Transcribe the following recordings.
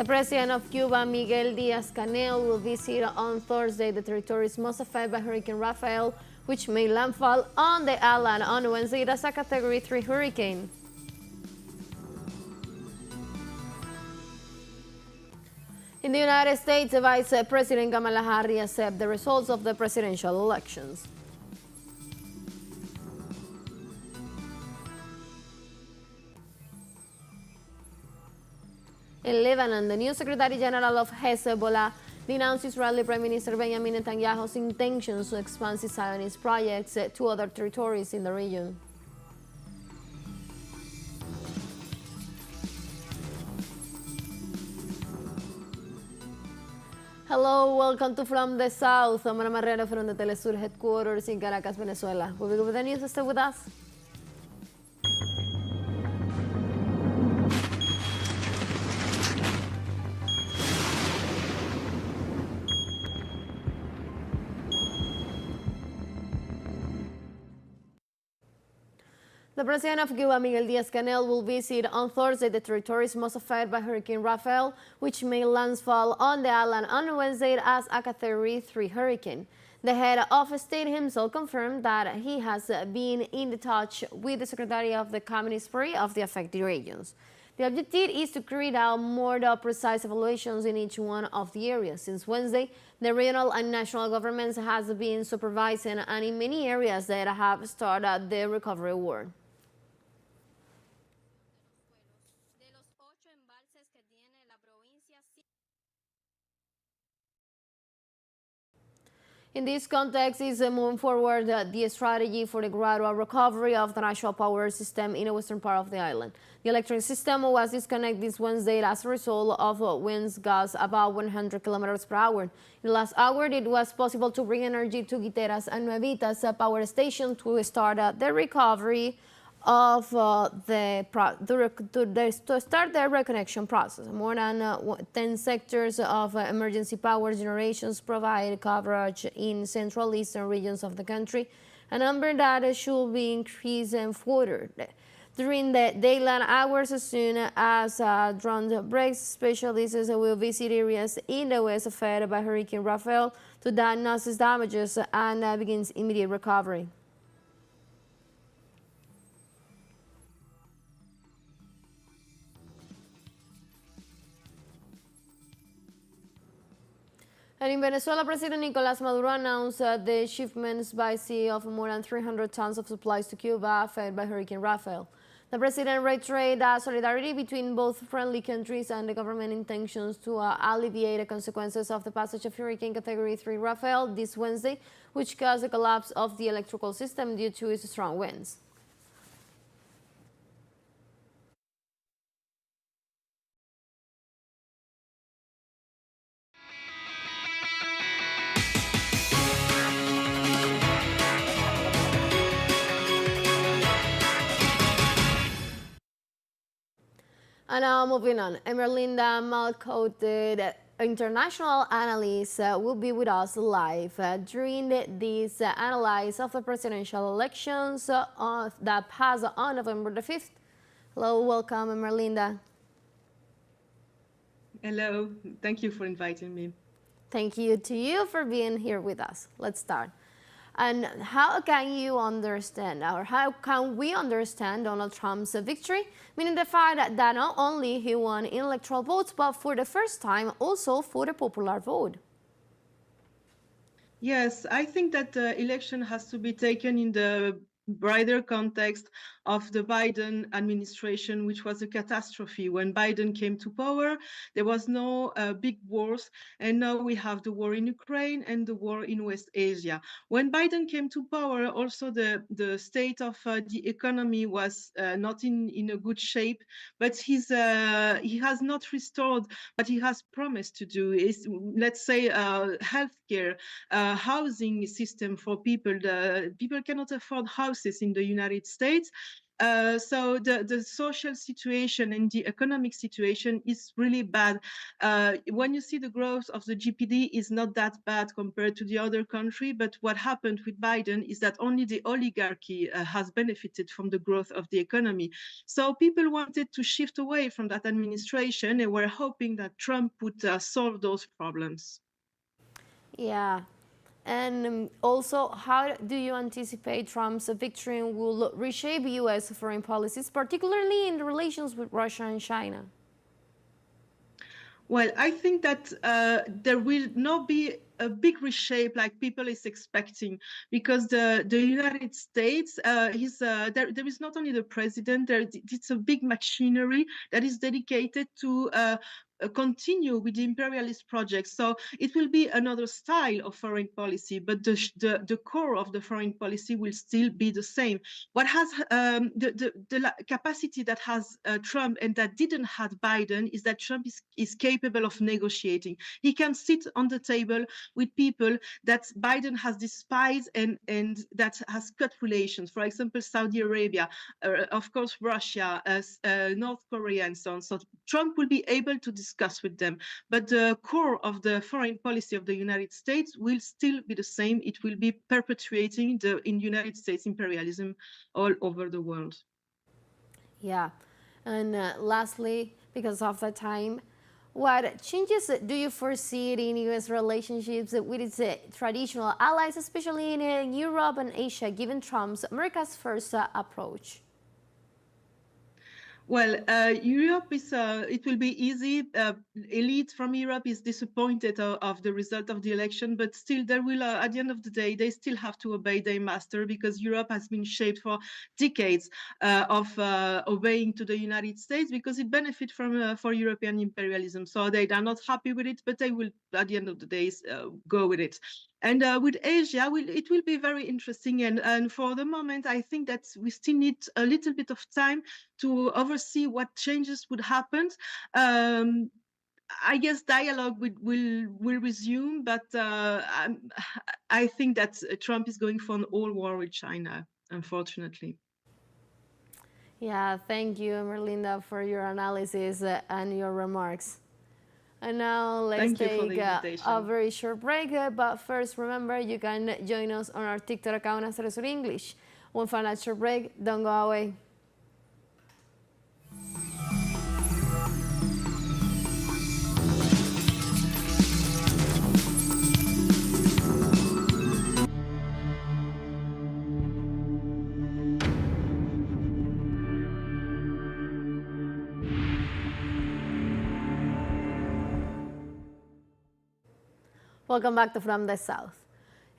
The president of Cuba, Miguel Diaz-Canel, will visit on Thursday the territories most affected by Hurricane Rafael, which made landfall on the island on Wednesday as a Category 3 hurricane. In the United States, Vice President Kamala Harris accepted the results of the presidential elections. In Lebanon, the new Secretary General of Hezbollah denounced Israeli Prime Minister Benjamin Netanyahu's intentions to expand his Zionist projects to other territories in the region. Hello, welcome to From the South. I'm Ana Marrero from the teleSUR headquarters in Caracas, Venezuela. We'll be with the news. Stay with us. The president of Cuba, Miguel Diaz-Canel, will visit on Thursday the territories most affected by Hurricane Rafael, which made landfall on the island on Wednesday as a Category 3 hurricane. The head of state himself confirmed that he has been in touch with the Secretary of the Communist Party of the affected regions. The objective is to carry out more precise evaluations in each one of the areas. Since Wednesday, the regional and national governments has been supervising and in many areas that have started the recovery work. In this context, is moving forward the strategy for the gradual recovery of the national power system in the western part of the island. The electric system was disconnected this Wednesday as a result of winds gusts about 100 kilometers per hour. In the last hour, it was possible to bring energy to Guiteras and Nuevitas power station to start the recovery of to start the reconnection process. More than 10 sectors of emergency power generations provide coverage in central eastern regions of the country, a number that should be increased further during the daylight hours. As soon as dawn breaks, specialists will visit areas in the west affected by Hurricane Rafael to diagnose damages and begin immediate recovery. And in Venezuela, President Nicolás Maduro announced the shipments by sea of more than 300 tons of supplies to Cuba affected by Hurricane Rafael. The president reiterated solidarity between both friendly countries and the government intentions to alleviate the consequences of the passage of Hurricane Category 3 Rafael this Wednesday, which caused the collapse of the electrical system due to its strong winds. And now moving on, Emerlinda Malcote, international analyst, will be with us live during this analysis of the presidential elections that passed on November the 5th. Hello, welcome, Emerlinda. Hello, thank you for inviting me. Thank you to you for being here with us. Let's start. And how can you understand, or how can we understand Donald Trump's victory? Meaning the fact that not only he won in electoral votes, but for the first time also for the popular vote. Yes, I think that the election has to be taken in the broader context of the Biden administration, which was a catastrophe. When Biden came to power, there was no big wars, and now we have the war in Ukraine and the war in West Asia. When Biden came to power, also the state of the economy was not in a good shape, but he has not restored what he has promised to do. Is, let's say, healthcare, housing system for people. People cannot afford houses in the United States. So the social situation and the economic situation is really bad. When you see the growth of the GPD is not that bad compared to the other country, but what happened with Biden is that only the oligarchy has benefited from the growth of the economy. So people wanted to shift away from that administration and were hoping that Trump would solve those problems. Yeah. And also, how do you anticipate Trump's victory will reshape U.S. foreign policies, particularly in the relations with Russia and China? Well, I think that there will not be a big reshape like people is expecting, because the United States there is not only the president, it's a big machinery that is dedicated to continue with the imperialist project. So it will be another style of foreign policy, but the core of the foreign policy will still be the same. What has the capacity that has Trump and that didn't have Biden is that Trump is capable of negotiating. He can sit on the table with people that Biden has despised and that has cut relations. For example, Saudi Arabia, of course, Russia, North Korea, and so on. So Trump will be able to discuss with them. But the core of the foreign policy of the United States will still be the same. It will be perpetuating the United States imperialism all over the world. Yeah. And lastly, because of the time, what changes do you foresee in U.S. relationships with its traditional allies, especially in Europe and Asia, given Trump's America's First approach? Well, Europe is, it will be easy. Elite from Europe is disappointed of the result of the election, but still there will, at the end of the day, they still have to obey their master, because Europe has been shaped for decades of obeying to the United States, because it benefits from for European imperialism. So they are not happy with it, but they will, at the end of the day, go with it. And with Asia, it will be very interesting. And for the moment, I think that we still need a little bit of time to oversee what changes would happen. I guess dialogue will resume, but I think that Trump is going for an all war with China, unfortunately. Yeah, thank you, Merlinda, for your analysis and your remarks. And now let's take a very short break. But first, remember, you can join us on our TikTok account as teleSUR English. One final short break. Don't go away. Welcome back to From the South.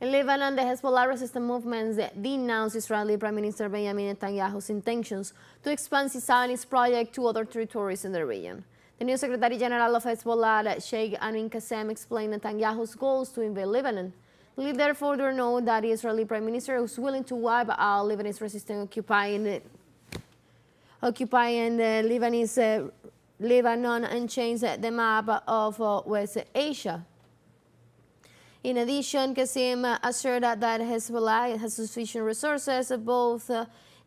In Lebanon, the Hezbollah resistance movements denounced Israeli Prime Minister Benjamin Netanyahu's intentions to expand the Zionist project to other territories in the region. The new Secretary General of Hezbollah, Sheikh Amin Qassem, explained Netanyahu's goals to invade Lebanon. The leader further noted that the Israeli Prime Minister was willing to wipe out Lebanese resistance occupying Lebanon and change the map of West Asia. In addition, Qassem assured that Hezbollah has sufficient resources, both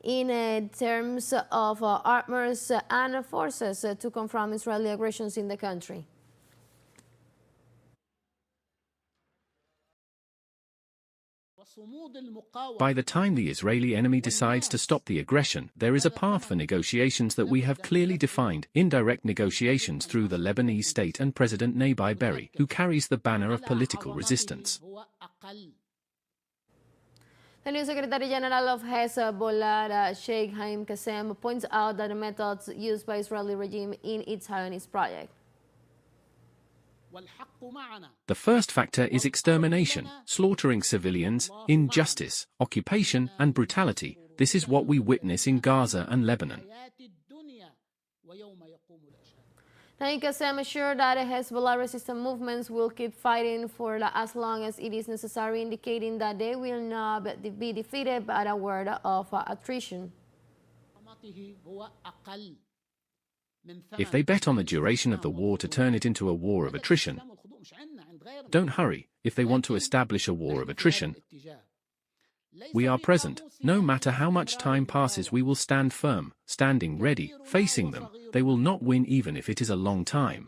in terms of armors and forces, to confront Israeli aggressions in the country. By the time the Israeli enemy decides to stop the aggression, there is a path for negotiations that we have clearly defined, indirect negotiations through the Lebanese state and President Nabi Berri, who carries the banner of political resistance. The new Secretary General of Hezbollah, Sheikh Amin Qassem, points out that the methods used by the Israeli regime in its Zionist project. The first factor is extermination, slaughtering civilians, injustice, occupation, and brutality. This is what we witness in Gaza and Lebanon. Qassem assured that the Hezbollah resistance movements will keep fighting for as long as it is necessary, indicating that they will not be defeated by a word of attrition. If they bet on the duration of the war to turn it into a war of attrition, don't hurry. If they want to establish a war of attrition, We are present. No matter how much time passes, we will stand firm, standing ready, facing them. They will not win even if it is a long time.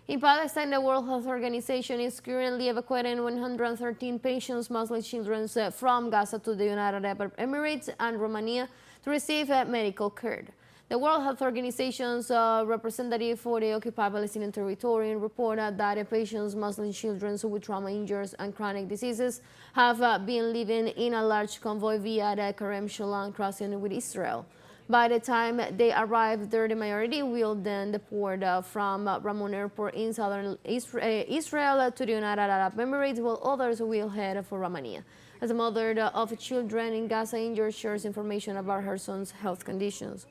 In Palestine, the World Health Organization is currently evacuating 113 patients, mostly children, from Gaza to the United Arab Emirates and Romania to receive medical care. The World Health Organization's representative for the occupied Palestinian territory reported that the patients, mostly children with trauma injuries and chronic diseases, have been living in a large convoy via the Kerem Shalom crossing with Israel. By the time they arrive there, the majority will then deport from Ramon Airport in southern Israel to the United Arab Emirates, while others will head for Romania. As a mother of children in Gaza injured shares information about her son's health conditions.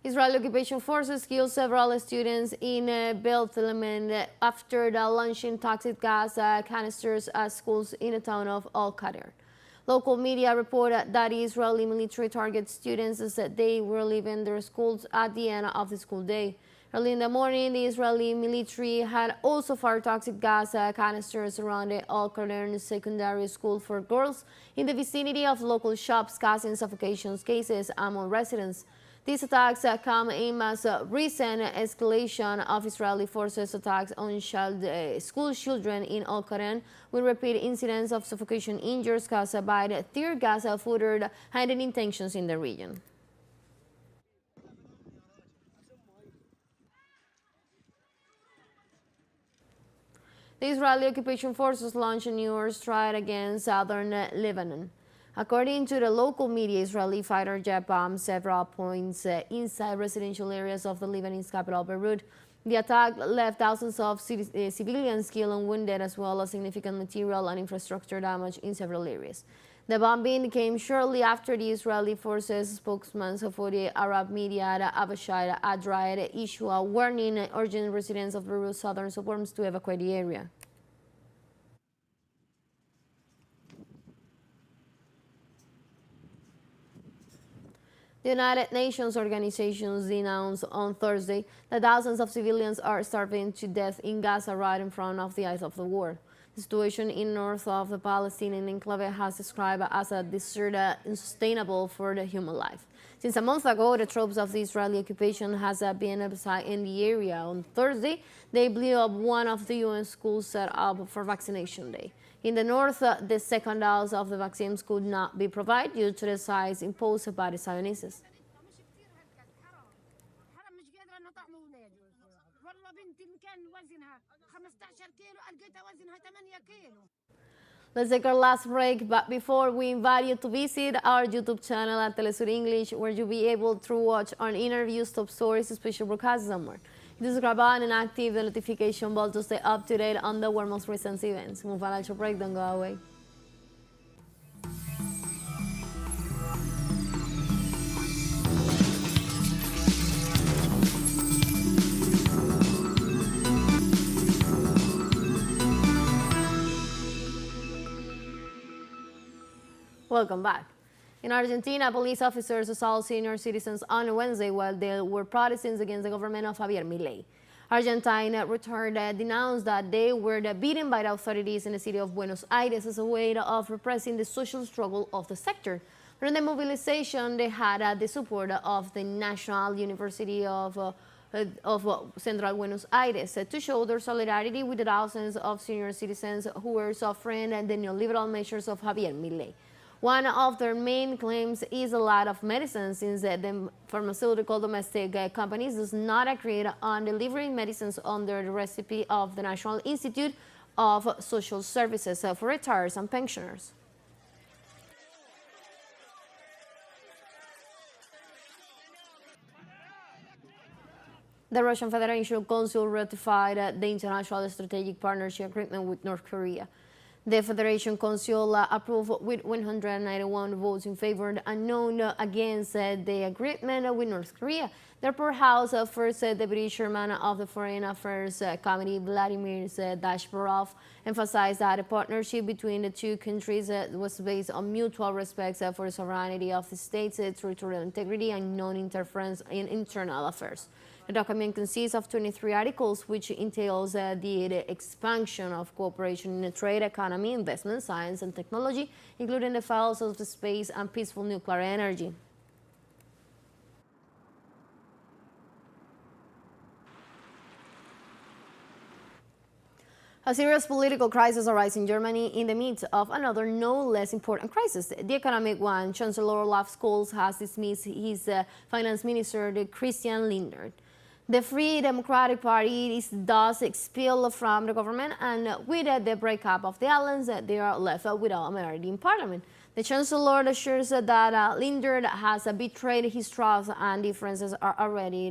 Israeli occupation forces killed several students in Bethlehem after launching toxic gas canisters at schools in the town of Al-Qadir. Local media reported that the Israeli military targeted students as they were leaving their schools at the end of the school day. Early in the morning, the Israeli military had also fired toxic gas canisters around the Al-Qadir secondary school for girls in the vicinity of local shops, causing suffocation cases among residents. These attacks come in as a recent escalation of Israeli forces' attacks on school children in Al-Qadir, with repeat incidents of suffocation injuries caused by the tear gas further heightening tensions in the region. The Israeli occupation forces launched a new airstrike against southern Lebanon. According to the local media, Israeli fighter jet bombed several points inside residential areas of the Lebanese capital, Beirut. The attack left thousands of civilians killed and wounded, as well as significant material and infrastructure damage in several areas. The bombing came shortly after the Israeli forces spokesman for the Arab media, Avishai Adrad, issued a warning urging residents of Beirut's southern suburbs to evacuate the area. The United Nations organizations denounced on Thursday that thousands of civilians are starving to death in Gaza right in front of the eyes of the world. The situation in north of the Palestinian enclave has described as a desert unsustainable for the human life. Since a month ago, the troops of the Israeli occupation has been in the area. On Thursday, they blew up one of the UN schools set up for vaccination day. In the north, the second dose of the vaccines could not be provided due to the size imposed by the Zionists. Let's take our last break, but before we invite you to visit our YouTube channel at teleSUR English, where you'll be able to watch our interviews, top stories, special broadcasts, and more. Subscribe button and active the notification bell to stay up to date on the world's most recent events. Move on to break, don't go away. Welcome back. In Argentina, police officers assaulted senior citizens on Wednesday while they were protesting against the government of Javier Milei. Argentine returned denounced that they were beaten by the authorities in the city of Buenos Aires as a way of repressing the social struggle of the sector. During the mobilization, they had the support of the National University of Central Buenos Aires to show their solidarity with the thousands of senior citizens who were suffering the neoliberal measures of Javier Milei. One of their main claims is a lack of medicine, since the pharmaceutical domestic companies does not agree on delivering medicines under the recipe of the National Institute of Social Services for retirees and pensioners. The Russian Federation Council ratified the International Strategic Partnership Agreement with North Korea. The Federation Council approved with 191 votes in favor and none against the agreement with North Korea. The upper house first deputy chairman of the Foreign Affairs Committee, Vladimir Dashbarov, emphasized that the partnership between the two countries was based on mutual respect for the sovereignty of the states, territorial integrity, and non-interference in internal affairs. The document consists of 23 articles, which entails the expansion of cooperation in the trade, economy, investment, science, and technology, including the files of the space and peaceful nuclear energy. A serious political crisis arises in Germany in the midst of another no less important crisis, the economic one. Chancellor Olaf Scholz has dismissed his finance minister, Christian Lindner. The Free Democratic Party is thus expelled from the government, and with the breakup of the alliance, they are left without a majority in parliament. The Chancellor assures that Lindner has betrayed his trust and differences are already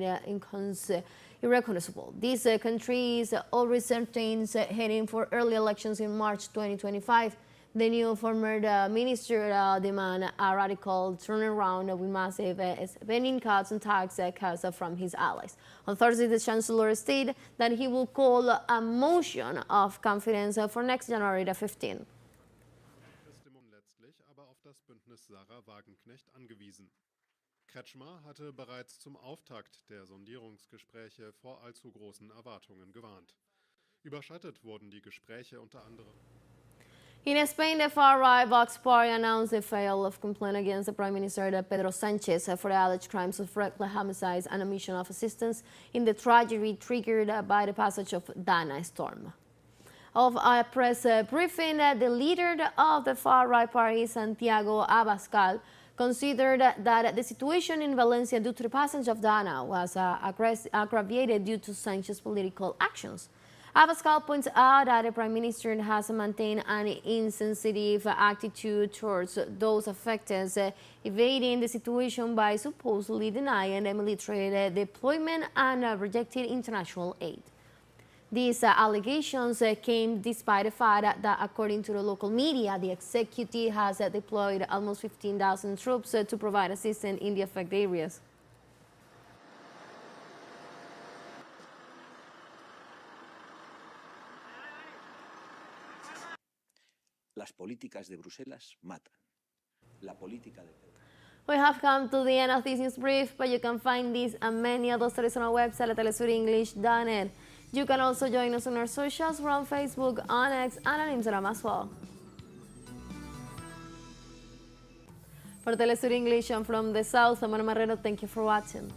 irreconcilable. This country is already certain heading for early elections in March 2025. The new former minister demands a radical turnaround with massive spending cuts and tax cuts from his allies. On Thursday, the Chancellor stated that he will call a motion of confidence for next January the 15th. Letztlich aber auf das Bündnis Sarah-Wagenknecht angewiesen. Kretschmer hatte bereits zum Auftakt der Sondierungsgespräche vor allzu großen Erwartungen gewarnt. Überschattet wurden die Gespräche unter anderem. In Spain, the far-right Vox Party announced a fail of complaint against the Prime Minister Pedro Sanchez for the alleged crimes of reckless homicides and omission of assistance in the tragedy triggered by the passage of Dana storm. Of a press briefing, the leader of the far-right party, Santiago Abascal, considered that the situation in Valencia due to the passage of Dana was aggravated due to Sanchez's political actions. Abascal points out that the Prime Minister has maintained an insensitive attitude towards those affected, evading the situation by supposedly denying the military deployment and rejecting international aid. These allegations came despite the fact that, according to the local media, the executive has deployed almost 15,000 troops to provide assistance in the affected areas. Las políticas de Bruselas matan. La política de... We have come to the end of this news brief, but you can find this and many other stories on our website at telesurenglish.net. You can also join us on our socials. We're on Facebook, on X, and on Instagram as well. For Telesur English and from the South, I'm Ana Marrero. Thank you for watching.